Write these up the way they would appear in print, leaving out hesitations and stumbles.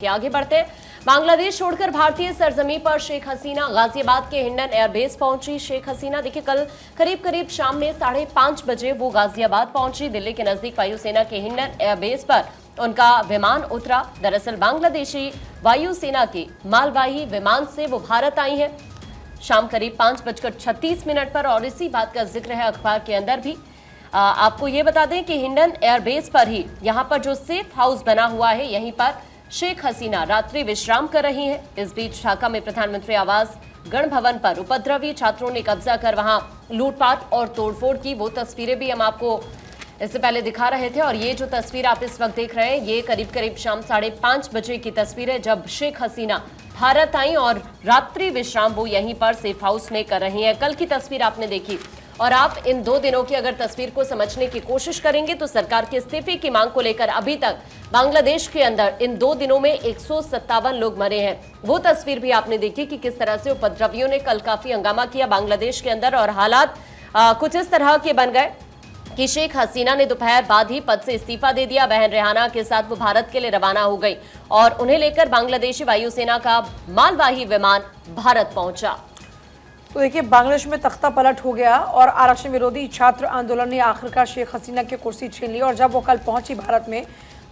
आगे बढ़ते बांग्लादेश छोड़कर भारतीय सरजमी पर शेख हसीना गाजियाबाद के हिंडन एयरबेस पहुंची। शेख हसीना देखिए कल करीब शाम में 5:30 बजे वो गाजियाबाद पहुंची। दिल्ली के नजदीक वायुसेना के हिंडन एयरबेस पर उनका विमान उतरा। दरअसल बांग्लादेशी वायुसेना के मालवाही विमान से वो भारत आई है शाम करीब 5:36 पर। और इसी बात का जिक्र है अखबार के अंदर भी। आपको ये बता दें कि हिंडन एयरबेस पर ही यहाँ पर जो सेफ हाउस बना हुआ है यहीं पर शेख हसीना रात्रि विश्राम कर रही हैं। इस बीच ढाका में प्रधानमंत्री आवास गण भवन पर उपद्रवी छात्रों ने कब्जा कर वहां लूटपाट और तोड़फोड़ की। वो तस्वीरें भी हम आपको इससे पहले दिखा रहे थे। और ये जो तस्वीर आप इस वक्त देख रहे हैं ये करीब शाम 5:30 बजे की तस्वीर है जब शेख हसीना भारत आई और रात्रि विश्राम वो यहीं पर सेफ हाउस में कर रही हैं। कल की तस्वीर आपने देखी और आप इन 2 दिनों की अगर तस्वीर को समझने की कोशिश करेंगे तो सरकार के इस्तीफे की मांग को लेकर अभी तक बांग्लादेश के अंदर इन 2 दिनों में 157 लोग मरे हैं। वो तस्वीर भी आपने देखी कि किस तरह से उपद्रवियों ने कल काफी हंगामा किया बांग्लादेश के अंदर। और हालात कुछ इस तरह के बन गए कि शेख हसीना ने दोपहर बाद ही पद से इस्तीफा दे दिया। बहन रेहाना के साथ वो भारत के लिए रवाना हो गई और उन्हें लेकर बांग्लादेशी वायुसेना का मालवाही विमान भारत पहुंचा। तो देखिए बांग्लादेश में तख्ता पलट हो गया और आरक्षण विरोधी छात्र आंदोलन ने आखिरकार शेख हसीना की कुर्सी छीन ली। और जब वो कल पहुंची भारत में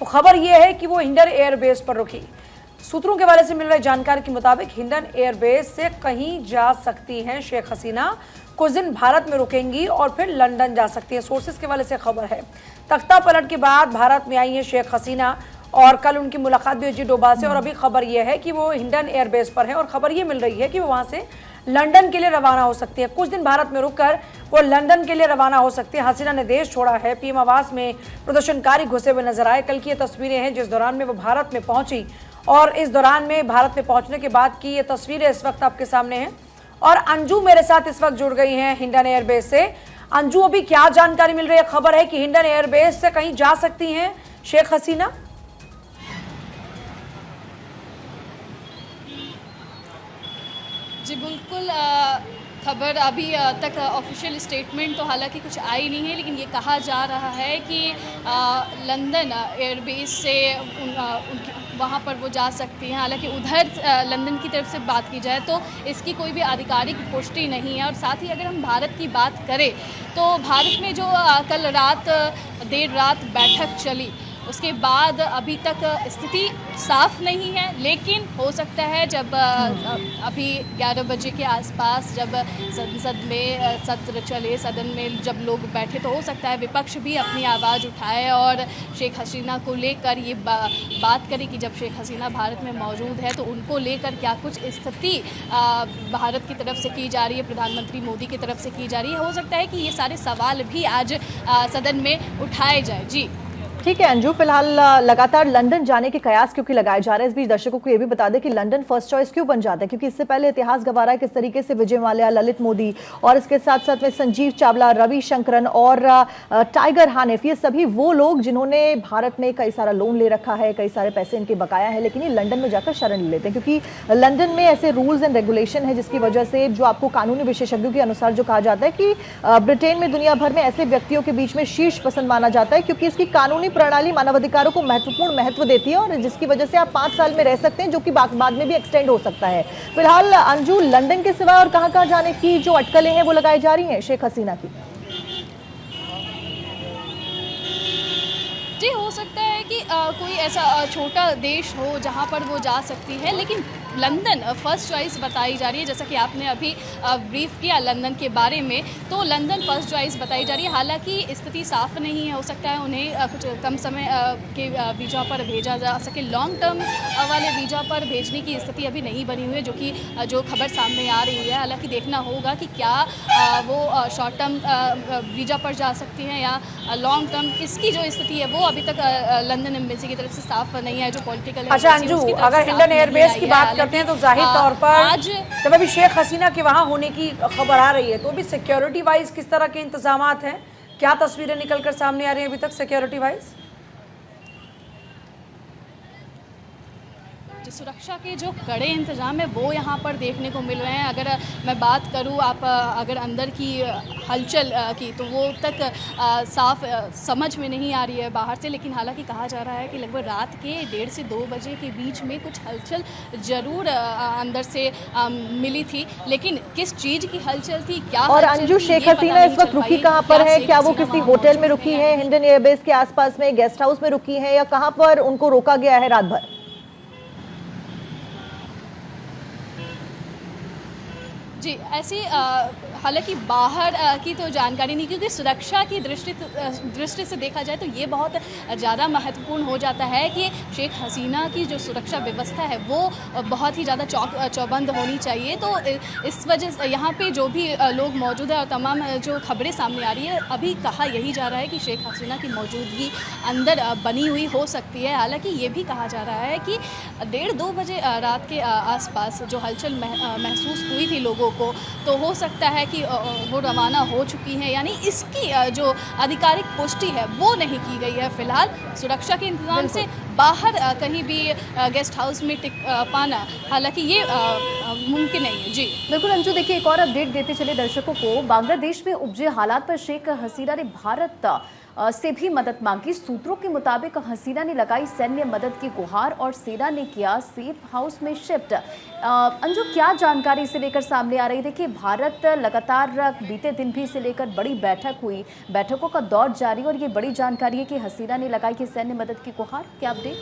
तो खबर यह है कि वो हिंडन एयरबेस पर रुकी। सूत्रों के हवाले से मिल रही जानकारी के मुताबिक हिंडन एयरबेस से कहीं जा सकती हैं शेख हसीना, कुछ दिन भारत में रुकेंगी और फिर लंदन जा सकती है। सोर्सेज के हवाले से खबर है। तख्ता पलट के बाद भारत में आई है शेख हसीना और कल उनकी मुलाकात भी हुई डोभाल से। और अभी खबर यह है कि वो हिंडन एयरबेस पर है और खबर ये मिल रही है कि वो वहां से लंदन के लिए रवाना हो सकती है। कुछ दिन भारत में रुककर वो लंदन के लिए रवाना हो सकती है। हसीना ने देश छोड़ा है। पीएम आवास में प्रदर्शनकारी घुसे हुए नजर आए। कल की ये तस्वीरें हैं जिस दौरान में वो भारत में पहुंची और इस दौरान में भारत में पहुंचने के बाद की ये तस्वीरें इस वक्त आपके सामने हैं। और अंजू मेरे साथ इस वक्त जुड़ गई हैं हिंडन एयरबेस से। अंजू, अभी क्या जानकारी मिल रही है? खबर है कि हिंडन एयरबेस से कहीं जा सकती हैं शेख हसीना। जी बिल्कुल, खबर अभी तक ऑफिशियल स्टेटमेंट तो हालांकि कुछ आई नहीं है, लेकिन ये कहा जा रहा है कि लंदन एयरबेस से वहाँ पर वो जा सकती हैं। हालांकि उधर लंदन की तरफ से बात की जाए तो इसकी कोई भी आधिकारिक पुष्टि नहीं है। और साथ ही अगर हम भारत की बात करें तो भारत में जो कल देर रात बैठक चली उसके बाद अभी तक स्थिति साफ नहीं है। लेकिन हो सकता है जब अभी 11 बजे के आसपास जब संसद में सत्र चले, सदन में जब लोग बैठे तो हो सकता है विपक्ष भी अपनी आवाज़ उठाए और शेख हसीना को लेकर ये बात करे कि जब शेख हसीना भारत में मौजूद है तो उनको लेकर क्या कुछ स्थिति भारत की तरफ से की जा रही है, प्रधानमंत्री मोदी की तरफ से की जा रही है। हो सकता है कि ये सारे सवाल भी आज सदन में उठाए जाए। जी ठीक है अंजू, फिलहाल लगातार लंदन जाने के कयास क्योंकि लगाए जा रहे हैं। इस बीच दर्शकों को यह भी बता दें कि लंदन फर्स्ट चॉइस क्यों बन जाता है, क्योंकि इससे पहले इतिहास गवाह रहा है किस तरीके से विजय माल्या, ललित मोदी और इसके साथ साथ में संजीव चावला, रवि शंकरन और टाइगर हानिफ, ये सभी वो लोग जिन्होंने भारत में कई सारा लोन ले रखा है, कई सारे पैसे इनके बकाया है, लेकिन ये लंदन में जाकर शरण ले लेते हैं क्योंकि लंदन में ऐसे रूल्स एंड रेगुलेशन है जिसकी वजह से जो आपको कानूनी विशेषज्ञों के अनुसार जो कहा जाता है कि ब्रिटेन में दुनिया भर में ऐसे व्यक्तियों के बीच में शीर्ष पसंद माना जाता है क्योंकि इसकी कानूनी प्रणाली मानवाधिकारों को महत्वपूर्ण महत्व देती है और जिसकी वजह से आप 5 साल में रह सकते हैं, जो कि बाद में भी एक्सटेंड हो सकता है। फिलहाल अंजू, लंदन के सिवा और कहां जाने की जो अटकलें हैं वो लगाई जा रही हैं शेख हसीना की? जी हो सकता है कि कोई ऐसा छोटा देश हो जहां पर वो जा सकती है, लेकिन लंदन फर्स्ट चॉइस बताई जा रही है। जैसा कि आपने अभी ब्रीफ किया लंदन के बारे में, तो लंदन फर्स्ट चॉइस बताई जा रही है। हालांकि स्थिति साफ नहीं है, हो सकता है उन्हें कुछ कम समय के वीज़ा पर भेजा जा सके। लॉन्ग टर्म वाले वीज़ा पर भेजने की स्थिति अभी नहीं बनी हुई है, जो खबर सामने आ रही है। हालांकि देखना होगा कि क्या वो शॉर्ट टर्म वीज़ा पर जा सकती हैं या लॉन्ग टर्म, इसकी जो स्थिति है वो अभी तक लंदन एम्बेसी की तरफ से साफ नहीं है, जो पॉलिटिकल। अच्छा अंजू, अगर हिंडन एयरबेस की बात करते हैं तो जाहिर तौर पर आज जब अभी शेख हसीना के वहां होने की खबर आ रही है तो अभी सिक्योरिटी वाइज किस तरह के इंतजामात हैं? क्या तस्वीरें निकलकर सामने आ रही हैं अभी तक सिक्योरिटी वाइज? जो सुरक्षा के जो कड़े इंतजाम है वो यहाँ पर देखने को मिल रहे हैं। अगर मैं बात करूँ आप अगर अंदर की हलचल की तो वो तक साफ समझ में नहीं आ रही है बाहर से, लेकिन हालांकि कहा जा रहा है कि लगभग रात के 1:30 से 2 बजे के बीच में कुछ हलचल ज़रूर अंदर से मिली थी, लेकिन किस चीज़ की हलचल थी, क्या और हलचल अंजू, थी, ये शेख पता हसीना नहीं इस वक्त चल रुकी पाई। कहाँ पर है? शेख क्या वो हसीना किसी वहाँ होटल मौजूद में रुकी नहीं है, हिंडन एयरबेस के आसपास में गेस्ट हाउस में रुकी है, या कहाँ पर उनको रोका गया है रात भर? जी, ऐसी हालांकि बाहर की तो जानकारी नहीं, क्योंकि सुरक्षा की दृष्टि से देखा जाए तो ये बहुत ज़्यादा महत्वपूर्ण हो जाता है कि शेख हसीना की जो सुरक्षा व्यवस्था है वो बहुत ही ज़्यादा चौबंद होनी चाहिए। तो इस वजह से यहाँ पे जो भी लोग मौजूद है और तमाम जो खबरें सामने आ रही है, अभी कहा यही जा रहा है कि शेख हसीना की मौजूदगी अंदर बनी हुई हो सकती है। हालांकि ये भी कहा जा रहा है कि 1:30-2 बजे रात के आसपास जो हलचल महसूस हुई थी लोगों को, तो हो सकता है कि वो रवाना हो चुकी हैं, यानी इसकी जो आधिकारिक पुष्टि है वो नहीं की गई है फिलहाल। सुरक्षा के इंतजाम से बाहर कहीं भी गेस्ट हाउस में पाना हालांकि ये मुमकिन नहीं है। जी बिल्कुल अंजू, देखिए एक और अपडेट देते चले दर्शकों को। बांग्लादेश में उपजे हालात पर शेख हसीना ने भारत से भी मदद मांगी। सूत्रों के मुताबिक हसीना ने लगाई सैन्य मदद की गुहार और सेना ने किया सेफ हाउस में शिफ्ट। अंजू, क्या जानकारी इसे लेकर सामने आ रही? देखिए भारत लगातार बीते दिन भी इसे लेकर बड़ी बैठक हुई, बैठकों का दौर जारी, और ये बड़ी जानकारी है कि हसीना ने लगाई कि सैन्य मदद की गुहार। क्या अपडेट?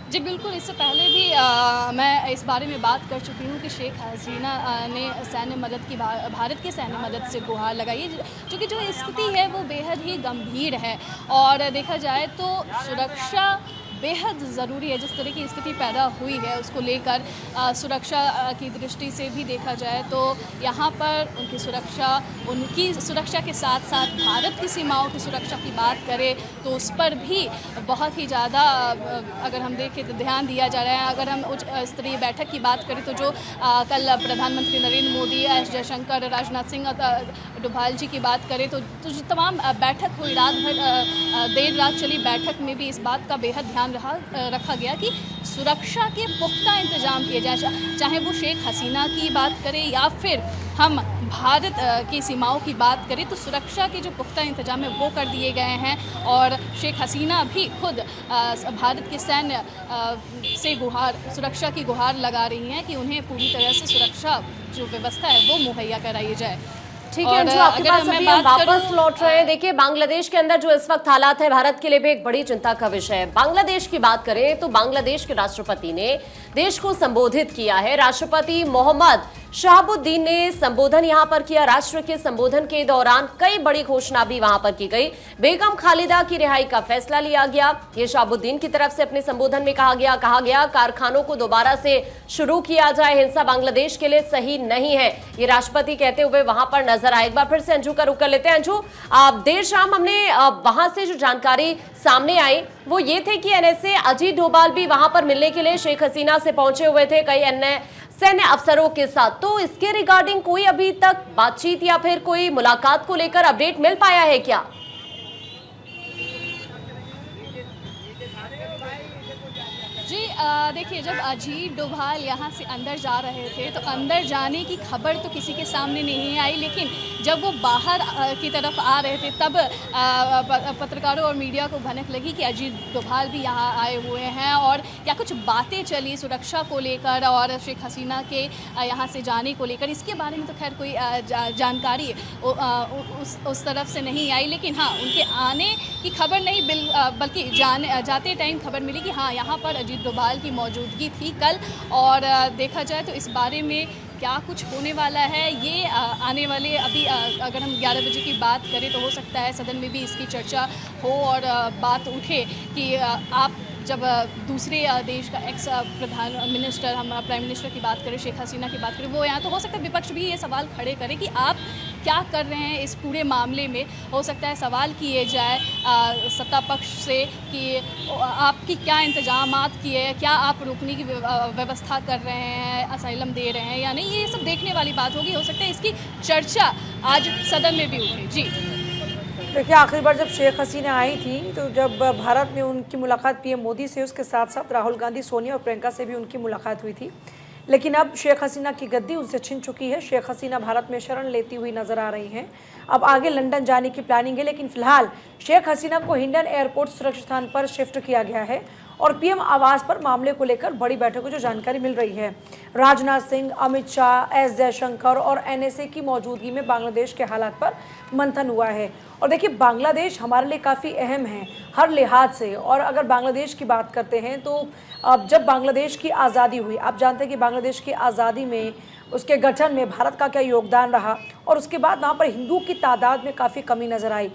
जी बिल्कुल, इससे पहले भी मैं इस बारे में बात कर चुकी हूँ कि शेख हसीना ने सैन्य मदद की भारत की सैन्य मदद से गुहार लगाई, क्योंकि जो स्थिति है वो बेहद ही गंभीर है और देखा जाए तो सुरक्षा बेहद ज़रूरी है। जिस तरह की स्थिति पैदा हुई है उसको लेकर सुरक्षा की दृष्टि से भी देखा जाए तो यहाँ पर उनकी सुरक्षा के साथ साथ भारत की सीमाओं की सुरक्षा की बात करें तो उस पर भी बहुत ही ज़्यादा अगर हम देखें तो ध्यान दिया जा रहा है। अगर हम उच्च स्तरीय बैठक की बात करें तो जो कल प्रधानमंत्री नरेंद्र मोदी, एस जयशंकर, राजनाथ सिंह, डोभाल जी की बात करें तो जो तमाम बैठक हुई, रात भर देर रात चली बैठक में भी इस बात का बेहद ध्यान रखा गया कि सुरक्षा के पुख्ता इंतजाम किए जाए। चाहे वो शेख हसीना की बात करें या फिर हम भारत की सीमाओं की बात करें तो सुरक्षा के जो पुख्ता इंतजाम है वो कर दिए गए हैं और शेख हसीना भी खुद भारत के सैन्य से सुरक्षा की गुहार लगा रही हैं कि उन्हें पूरी तरह से सुरक्षा जो व्यवस्था है वो मुहैया कराई जाए। ठीक है अंजू, आपके पास अभी हम वापस लौट रहे हैं। देखिए बांग्लादेश के अंदर जो इस वक्त हालात है भारत के लिए भी एक बड़ी चिंता का विषय है। बांग्लादेश की बात करें तो बांग्लादेश के राष्ट्रपति ने देश को संबोधित किया है। राष्ट्रपति मोहम्मद शहाबुद्दीन ने संबोधन यहां पर किया। राष्ट्र के संबोधन के दौरान कई बड़ी घोषणा भी वहां पर की गई। बेगम खालिदा की रिहाई का फैसला लिया गया। ये शहाबुद्दीन की तरफ से अपने संबोधन में कहा गया कारखानों को दोबारा से शुरू किया जाए, हिंसा बांग्लादेश के लिए सही नहीं है, ये राष्ट्रपति कहते हुए वहां पर नजर आए। एक बार फिर से अंजू का रुख कर लेते हैं। अंजू, देर शाम हमने वहां से जो जानकारी सामने आई वो ये थे कि एनएसए अजीत डोभाल भी वहां पर मिलने के लिए शेख हसीना से पहुंचे हुए थे कई अन्य सैन्य अफसरों के साथ। तो इसके रिगार्डिंग कोई अभी तक बातचीत या फिर कोई मुलाकात को लेकर अपडेट मिल पाया है क्या? जी देखिए, जब अजीत डोभाल यहाँ से अंदर जा रहे थे तो अंदर जाने की खबर तो किसी के सामने नहीं आई, लेकिन जब वो बाहर की तरफ आ रहे थे तब पत्रकारों और मीडिया को भनक लगी कि अजीत डोभाल भी यहाँ आए हुए हैं और या कुछ बातें चली सुरक्षा को लेकर और शेख हसीना के यहाँ से जाने को लेकर। इसके बारे में तो खैर कोई जानकारी उस तरफ से नहीं आई, लेकिन हाँ उनके आने की खबर नहीं बल्कि जाते टाइम खबर मिली कि हाँ यहाँ पर अजीत डोभाल की मौजूदगी थी कल। और देखा जाए तो इस बारे में क्या कुछ होने वाला है ये आने वाले अभी अगर हम 11 बजे की बात करें तो हो सकता है सदन में भी इसकी चर्चा हो और बात उठे कि आप जब दूसरे देश का एक्स प्रधान मिनिस्टर, हम प्राइम मिनिस्टर की बात करें, शेख हसीना की बात करें, वो यहाँ तो हो सकता है विपक्ष भी ये सवाल खड़े करे कि आप क्या कर रहे हैं इस पूरे मामले में। हो सकता है सवाल किए जाए सत्ता पक्ष से कि आपकी क्या इंतजामात किए, क्या आप रोकने की व्यवस्था कर रहे हैं, असाइलम दे रहे हैं या नहीं, ये सब देखने वाली बात होगी। हो सकता है इसकी चर्चा आज सदन में भी उठे। जी देखिए, आखिरी बार जब शेख हसीना आई थी तो जब भारत में उनकी मुलाकात पीएम मोदी से, उसके साथ साथ राहुल गांधी, सोनिया और प्रियंका से भी उनकी मुलाकात हुई थी। लेकिन अब शेख हसीना की गद्दी उनसे छिन चुकी है। शेख हसीना भारत में शरण लेती हुई नजर आ रही हैं। अब आगे लंदन जाने की प्लानिंग है, लेकिन फिलहाल शेख हसीना को हिंडन एयरपोर्ट सुरक्षित स्थान पर शिफ्ट किया गया है और पीएम आवास पर मामले को लेकर बड़ी बैठक को जो जानकारी मिल रही है। राजनाथ सिंह, अमित शाह, एस जयशंकर और एनएसए की मौजूदगी में बांग्लादेश के हालात पर मंथन हुआ है। और देखिए, बांग्लादेश हमारे लिए काफ़ी अहम है हर लिहाज से। और अगर बांग्लादेश की बात करते हैं तो अब जब बांग्लादेश की आज़ादी हुई, आप जानते हैं कि बांग्लादेश की आज़ादी में, उसके गठन में भारत का क्या योगदान रहा, और उसके बाद वहाँ पर हिंदू की तादाद में काफ़ी कमी नज़र आई।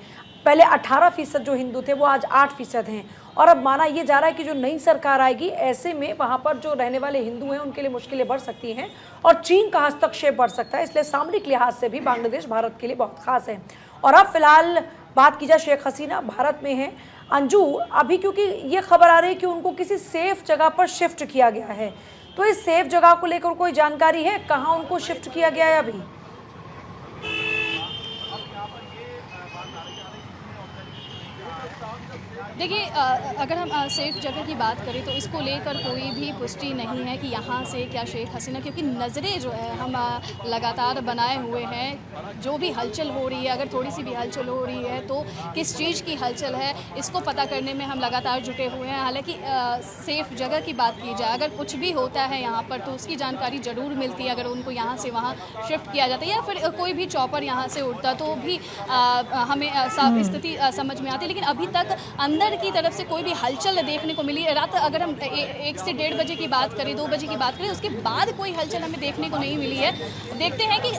पहले 18% जो हिंदू थे वो आज 8% हैं। और अब माना ये जा रहा है कि जो नई सरकार आएगी, ऐसे में वहाँ पर जो रहने वाले हिंदू हैं उनके लिए मुश्किलें बढ़ सकती हैं और चीन का हस्तक्षेप बढ़ सकता है। इसलिए सामरिक लिहाज से भी बांग्लादेश भारत के लिए बहुत खास है। और अब फिलहाल बात की जाए, शेख हसीना भारत में है। अंजू, अभी क्योंकि ये खबर आ रही है कि उनको किसी सेफ जगह पर शिफ्ट किया गया है, तो इस सेफ जगह को लेकर कोई जानकारी है, कहाँ उनको शिफ्ट किया गया है अभी? देखिए, अगर हम सेफ जगह की बात करें तो इसको लेकर कोई भी पुष्टि नहीं है कि यहाँ से क्या शेख हसीना, क्योंकि नज़रें जो है हम लगातार बनाए हुए हैं। जो भी हलचल हो रही है, अगर थोड़ी सी भी हलचल हो रही है तो किस चीज़ की हलचल है, इसको पता करने में हम लगातार जुटे हुए हैं। हालांकि सेफ जगह की बात की जाए, अगर कुछ भी होता है यहाँ पर तो उसकी जानकारी ज़रूर मिलती है। अगर उनको यहाँ से वहाँ शिफ्ट किया जाता है या फिर कोई भी चॉपर यहाँ से उड़ता तो भी हमें स्थिति समझ में आती है। लेकिन अभी तक अंदर की तरफ से कोई भी हलचल देखने को मिली। रात अगर हम 1 से 1:30 बजे की बात करें, 2 बजे की बात करें, उसके बाद कोई हलचल हमें देखने को नहीं मिली है। देखते हैं कि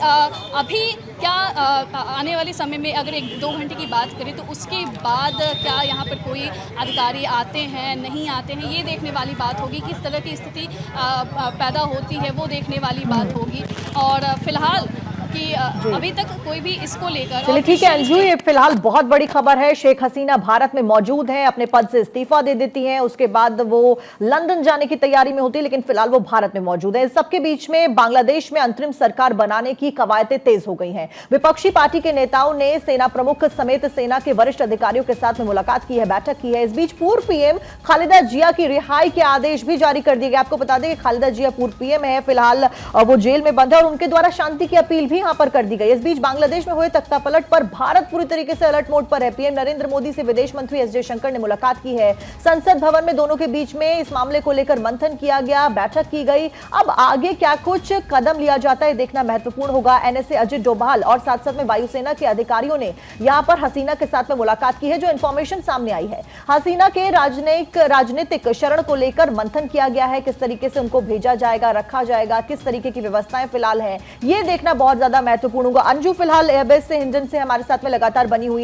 अभी क्या आने वाले समय में अगर 1-2 घंटे की बात करें तो उसके बाद क्या यहाँ पर कोई अधिकारी आते हैं, नहीं आते हैं, ये देखने वाली बात होगी। किस तरह की स्थिति पैदा होती है वो देखने वाली बात होगी। और फिलहाल कि अभी तक कोई भी इसको लेकर, चलिए ठीक है अंजू, ये फिलहाल बहुत बड़ी खबर है। शेख हसीना भारत में मौजूद हैं, अपने पद से इस्तीफा दे देती हैं, उसके बाद वो लंदन जाने की तैयारी में होती है, लेकिन फिलहाल वो भारत में मौजूद है। इस सबके बीच में बांग्लादेश में अंतरिम सरकार बनाने की कवायदें तेज हो गई हैं। विपक्षी पार्टी के नेताओं ने सेना प्रमुख समेत सेना के वरिष्ठ अधिकारियों के साथ में मुलाकात की है, बैठक की है। इस बीच पूर्व पीएम खालिदा जिया की रिहाई के आदेश भी जारी कर दिए गए। आपको बता दें कि खालिदा जिया पूर्व पीएम है, फिलहाल वो जेल में बंद है और उनके द्वारा शांति की अपील भी यहां पर कर दी गई। इस बीच बांग्लादेश में हुए तख्तापलट पर भारत पूरी तरीके से अलर्ट मोड पर है। पीएम नरेंद्र मोदी से विदेश मंत्री एस जयशंकर ने मुलाकात की है। संसद भवन में दोनों के बीच में इस मामले को लेकर मंथन किया गया, बैठक की गई। अब आगे क्या कुछ कदम लिया जाता है देखना महत्वपूर्ण होगा। एनएसए अजित डोभाल और साथ साथ में वायुसेना के अधिकारियों ने यहां पर हसीना के साथ में मुलाकात की है। जो इंफॉर्मेशन सामने आई है, हसीना के राजनीतिक शरण को लेकर मंथन किया गया है। किस तरीके से उनको भेजा जाएगा, रखा जाएगा, किस तरीके की व्यवस्थाएं फिलहाल है, ये देखना बहुत ज्यादा महत्वपूर्ण होगा। अंजू फिलहाल एयरबेस से हिंडन से हमारे साथ में लगातार बनी हुई है।